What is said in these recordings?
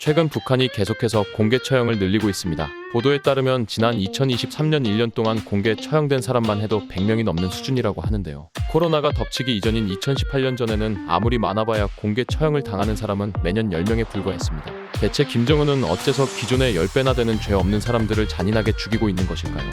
최근 북한이 계속해서 공개 처형을 늘리고 있습니다. 보도에 따르면 지난 2023년 1년 동안 공개 처형된 사람만 해도 100명이 넘는 수준이라고 하는데요. 코로나가 덮치기 이전인 2018년 전에는 아무리 많아봐야 공개 처형을 당하는 사람은 매년 10명에 불과했습니다. 대체 김정은은 어째서 기존의 10배나 되는 죄 없는 사람들을 잔인하게 죽이고 있는 것일까요?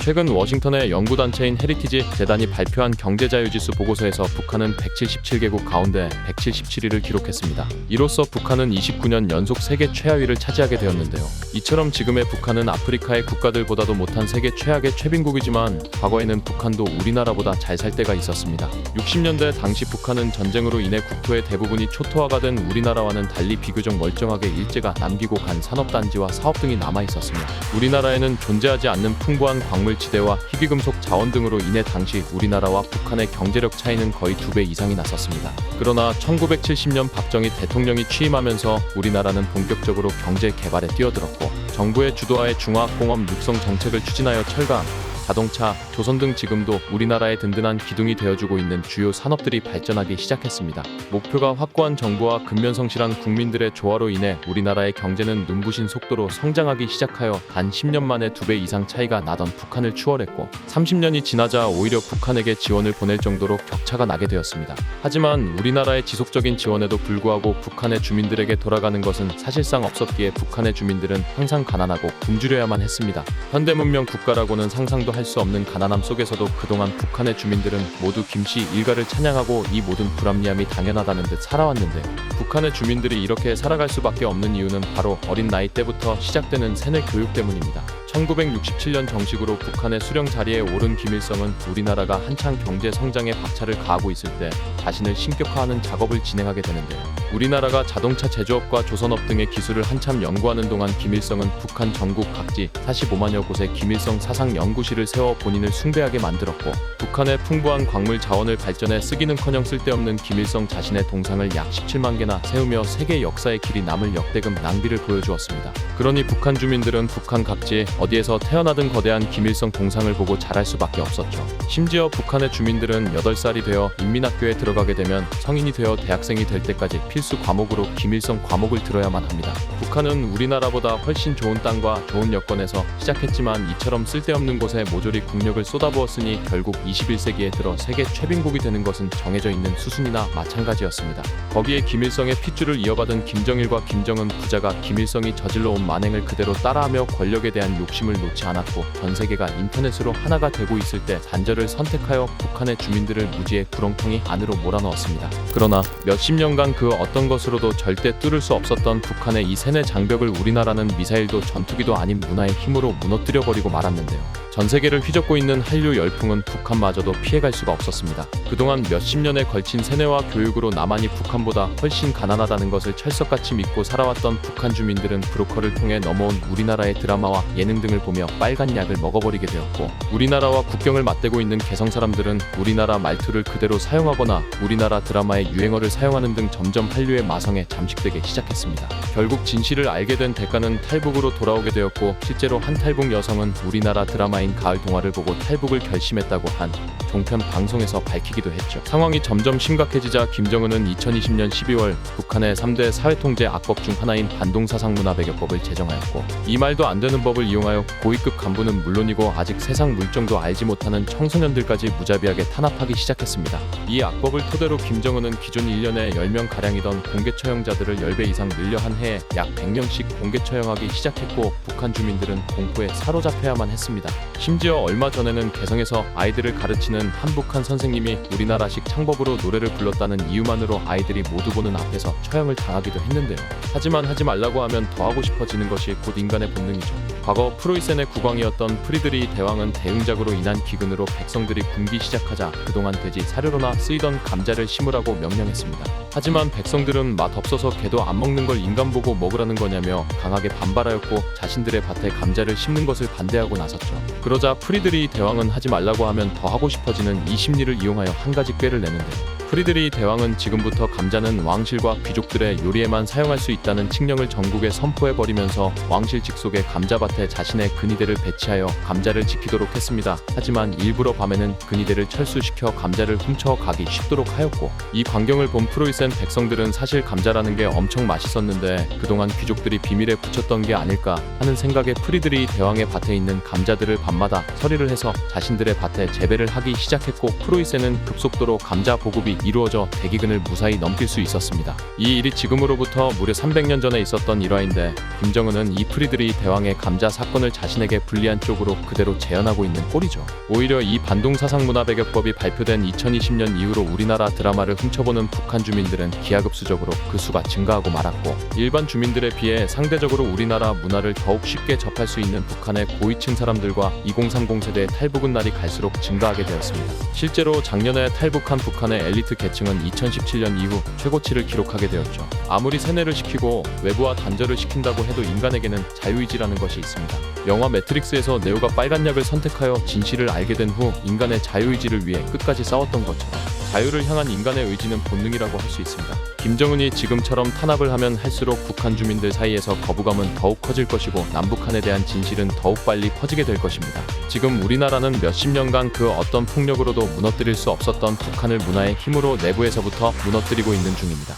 최근 워싱턴의 연구단체인 헤리티지 재단이 발표한 경제자유지수 보고서에서 북한은 177개국 가운데 177위를 기록했습니다. 이로써 북한은 29년 연속 세계 최하위를 차지하게 되었는데요. 이처럼 지금의 북한은 아프리카의 국가들보다도 못한 세계 최악의 최빈국이지만 과거에는 북한도 우리나라보다 잘 살 때가 있었습니다. 60년대 당시 북한은 전쟁으로 인해 국토의 대부분이 초토화가 된 우리나라와는 달리 비교적 멀쩡하게 일제가 남기고 간 산업단지와 사업 등이 남아있었습니다. 우리나라에는 존재하지 않는 풍부한 광물지대와 희귀금속 자원 등으로 인해 당시 우리나라와 북한의 경제력 차이는 거의 2배 이상이 났었습니다. 그러나 1970년 박정희 대통령이 취임하면서 우리나라는 본격적으로 경제 개발에 뛰어들었고 정부의 주도하에 중화공업 육성 정책을 추진하여 철강, 자동차, 조선 등 지금도 우리나라의 든든한 기둥이 되어주고 있는 주요 산업들이 발전하기 시작했습니다. 목표가 확고한 정부와 근면성실한 국민들의 조화로 인해 우리나라의 경제는 눈부신 속도로 성장하기 시작하여 단 10년 만에 2배 이상 차이가 나던 북한을 추월했고 30년이 지나자 오히려 북한에게 지원을 보낼 정도로 격차가 나게 되었습니다. 하지만 우리나라의 지속적인 지원에도 불구하고 북한의 주민들에게 돌아가는 것은 사실상 없었기에 북한의 주민들은 항상 가난하고 굶주려야만 했습니다. 현대문명 국가라고는 상상도 할 수 없는 가난함 속에서도 그동안 북한의 주민들은 모두 김씨 일가를 찬양하고 이 모든 불합리함이 당연하다는 듯 살아왔는데요. 북한의 주민들이 이렇게 살아갈 수밖에 없는 이유는 바로 어린 나이 때부터 시작되는 세뇌 교육 때문입니다. 1967년 정식으로 북한의 수령 자리에 오른 김일성은 우리나라가 한창 경제 성장에 박차를 가하고 있을 때 자신을 신격화하는 작업을 진행하게 되는데요. 우리나라가 자동차 제조업과 조선업 등의 기술을 한참 연구하는 동안 김일성은 북한 전국 각지 45만여 곳에 김일성 사상 연구실을 세워 본인을 숭배하게 만들었고 북한의 풍부한 광물 자원을 발전에 쓰기는커녕 쓸데없는 김일성 자신의 동상을 약 17만 개나 세우며 세계 역사의 길이 남을 역대급 낭비를 보여주었습니다. 그러니 북한 주민들은 북한 각지에 어디에서 태어나든 거대한 김일성 동상을 보고 자랄 수밖에 없었죠. 심지어 북한의 주민들은 8살이 되어 인민학교에 들어가게 되면 성인이 되어 대학생이 될 때까지 필수 과목으로 김일성 과목을 들어야만 합니다. 북한은 우리나라보다 훨씬 좋은 땅과 좋은 여건에서 시작했지만 이처럼 쓸데없는 곳에 모조리 국력을 쏟아부었으니 결국 21세기에 들어 세계 최빈국이 되는 것은 정해져 있는 수순이나 마찬가지였습니다. 거기에 김일성의 핏줄을 이어받은 김정일과 김정은 부자가 김일성이 저질러 온 만행을 그대로 따라하며 권력에 대한 욕심을 놓지 않았고 전 세계가 인터넷으로 하나가 되고 있을 때 단절을 선택하여 북한의 주민들을 무지의 구렁텅이 안으로 몰아넣었습니다. 그러나 몇십 년간 그 어떤 것으로도 절대 뚫을 수 없었던 북한의 이 세뇌 장벽을 우리나라는 미사일도 전투기도 아닌 문화의 힘으로 무너뜨려버리고 말았는데요. 전 세계를 휘젓고 있는 한류 열풍은 북한마저도 피해갈 수가 없었습니다. 그동안 몇십 년에 걸친 세뇌와 교육으로 남한이 북한보다 훨씬 가난하다는 것을 철석같이 믿고 살아왔던 북한 주민들은 브로커를 통해 넘어온 우리나라의 드라마와 예능 등을 보며 빨간 약을 먹어버리게 되었고 우리나라와 국경을 맞대고 있는 개성 사람들은 우리나라 말투를 그대로 사용하거나 우리나라 드라마의 유행어를 사용하는 등 점점 한류의 마성에 잠식되게 시작했습니다. 결국 진실을 알게 된 대가는 탈북으로 돌아오게 되었고 실제로 한 탈북 여성은 우리나라 드라마인 가을 동화를 보고 탈북을 결심했다고 한 종편 방송에서 밝히기도 했죠. 상황이 점점 심각해지자 김정은은 2020년 12월 북한의 3대 사회통제 악법 중 하나인 반동사상문화배격법을 제정하였고 이 말도 안 되는 법을 이용하여 고위급 간부는 물론이고 아직 세상 물정도 알지 못하는 청소년들까지 무자비하게 탄압하기 시작했습니다. 이 악법을 토대로 김정은은 기존 1년에 10명가량이던 공개 처형자들을 10배 이상 늘려 한 해에 약 100명씩 공개 처형하기 시작했고 북한 주민들은 공포에 사로잡혀야만 했습니다. 심지어 얼마 전에는 개성에서 아이들을 가르치는 한북한 선생님이 우리나라식 창법으로 노래를 불렀다는 이유만으로 아이들이 모두 보는 앞에서 처형을 당하기도 했는데요. 하지만 하지 말라고 하면 더 하고 싶어지는 것이 곧 인간의 본능이죠. 과거 프로이센의 국왕이었던 프리드리히 대왕은 대응작으로 인한 기근으로 백성들이 굶기 시작하자 그동안 돼지 사료로나 쓰이던 감자를 심으라고 명령했습니다. 하지만 백성들은 맛없어서 개도 안 먹는 걸 인간 보고 먹으라는 거냐며 강하게 반발하였고 자신들의 밭에 감자를 심는 것을 반대하고 나섰죠. 그러자 프리드리히 대왕은 하지 말라고 하면 더 하고 싶어지는 이 심리를 이용하여 한 가지 꾀를 내는데요. 프리드리히 대왕은 지금부터 감자는 왕실과 귀족들의 요리에만 사용할 수 있다는 칙령을 전국에 선포해버리면서 왕실 직속의 감자밭에 자신의 자신의 근위대를 배치하여 감자를 지키도록 했습니다. 하지만 일부러 밤에는 근위대를 철수시켜 감자를 훔쳐가기 쉽도록 하였고, 이 광경을 본 프로이센 백성들은 사실 감자라는 게 엄청 맛있었는데 그동안 귀족들이 비밀에 붙였던 게 아닐까 하는 생각에 프리들이 대왕의 밭에 있는 감자들을 밤마다 서리를 해서 자신들의 밭에 재배를 하기 시작했고, 프로이센은 급속도로 감자 보급이 이루어져 대기근을 무사히 넘길 수 있었습니다. 이 일이 지금으로부터 무려 300년 전에 있었던 일화인데, 김정은은 이 프리들이 대왕의 감자 사건을 자신에게 불리한 쪽으로 그대로 재현하고 있는 꼴이죠. 오히려 이 반동사상문화배격법이 발표된 2020년 이후로 우리나라 드라마를 훔쳐보는 북한 주민들은 기하급수적으로 그 수가 증가하고 말았고, 일반 주민들에 비해 상대적으로 우리나라 문화를 더욱 쉽게 접할 수 있는 북한의 고위층 사람들과 2030 세대의 탈북은 날이 갈수록 증가하게 되었습니다. 실제로 작년에 탈북한 북한의 엘리트 계층은 2017년 이후 최고치를 기록하게 되었죠. 아무리 세뇌를 시키고 외부와 단절을 시킨다고 해도 인간에게는 자유의지라는 것이 있습니다. 영화 매트릭스에서 네오가 빨간 약을 선택하여 진실을 알게 된 후 인간의 자유의지를 위해 끝까지 싸웠던 것처럼 자유를 향한 인간의 의지는 본능이라고 할 수 있습니다. 김정은이 지금처럼 탄압을 하면 할수록 북한 주민들 사이에서 거부감은 더욱 커질 것이고, 남북한에 대한 진실은 더욱 빨리 퍼지게 될 것입니다. 지금 우리나라는 몇십 년간 그 어떤 폭력으로도 무너뜨릴 수 없었던 북한을 문화의 힘으로 내부에서부터 무너뜨리고 있는 중입니다.